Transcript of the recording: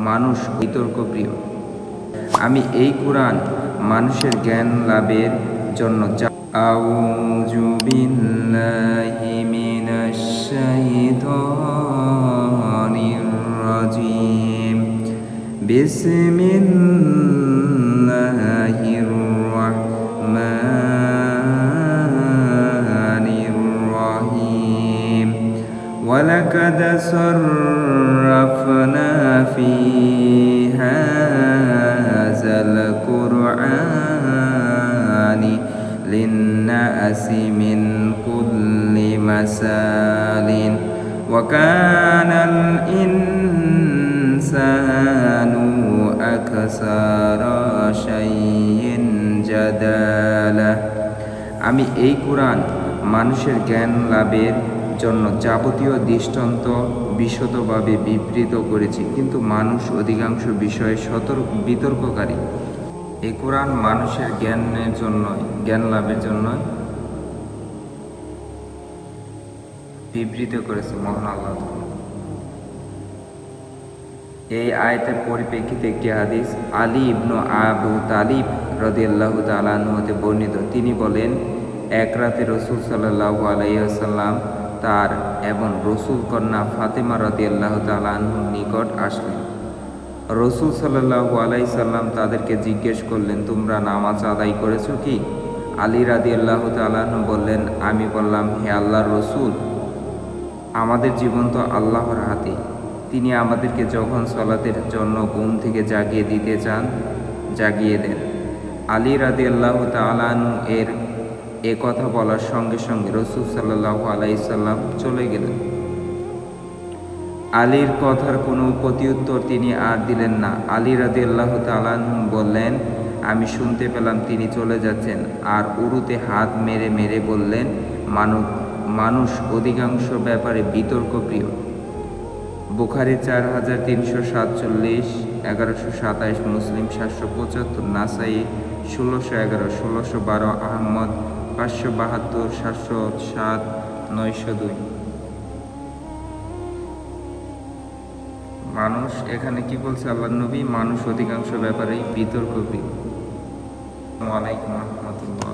মানুষ বিতর্ক প্রিয়। আমি এই কোরআন মানুষের জ্ঞান লাভের জন্য আউযু বিল্লাহি মিনাশ শাইতানির রাজিম। বিসমিল্লাহির রাহমানির রহিম। ওয়ালাকাদ সাররাফনা ফি হাযাল কুরআনি লিন্নাসি মিন কুল্লি মাসালিন ওয়া কানাল ইনসানু আকসারা শাইইন জাদালা। আমি এই কোরআন মানুষের জ্ঞান লাভের জন্য যাবতীয় দৃষ্টান্ত বিশদভাবে বিবৃত করেছি, কিন্তু মানুষ অধিকাংশ বিষয়ে বিতর্ককারী। এই কোরআন মানুষের জ্ঞান লাভের জন্য বিবৃত করেছে মহান আল্লাহ। এই আয়াতের পরিপ্রেক্ষিতে একটি হাদিস আলী ইবনু আবু তালিব রাদিয়াল্লাহু তাআলা আনহু হতে বর্ণিত। তিনি বলেন, এক রাতে রাসূল সাল্লাল্লাহু আলাইহি ওয়াসাল্লাম তার এবং রাসূল কন্যা ফাতেমা রাদিয়াল্লাহু তাআলা আনহুর নিকট আসলেন। রাসূল সাল্লাল্লাহু আলাইহি সাল্লাম তাদেরকে জিজ্ঞেস করলেন, তোমরা নামাজ আদায় করেছো কি? আলী রাদিয়াল্লাহু তাআলা আনহু বললেন, আমি বললাম, হে আল্লাহর রাসূল, আমাদের জীবন তো আল্লাহর হাতে। তিনি আমাদেরকে যখন সালাতের জন্য ঘুম থেকে জাগিয়ে দিতে চান জাগিয়ে দেন। আলী রাদিয়াল্লাহু তাআলা আনহু এ কথা বলার সঙ্গে সঙ্গে রাসূল সাল্লাল্লাহু আলাইহি সাল্লাম চলে গেলেন। আলীর কথার কোনো প্রত্যুত্তর তিনি আর দিলেন না। আলী রাদিয়াল্লাহু তাআলা আনহু বললেন, আমি শুনতে পেলাম তিনি চলে যাচ্ছেন, আর উরুতে হাত মেরে মেরে বললেন, মানুষ অধিকাংশ ব্যাপারে বিতর্ক প্রিয়। বুখারী 4347, 1127, মুসলিম 775, নাসাই 1611, 1612, আহমদ 572, 707, 902। মানুষ এখানে কি বলছে আল্লাহর নবী? মানুষ অধিকাংশ ব্যাপারেই বিতর্ক প্রিয়। আসসালামু আলাইকুম ওয়া রাহমাতুল্লাহ।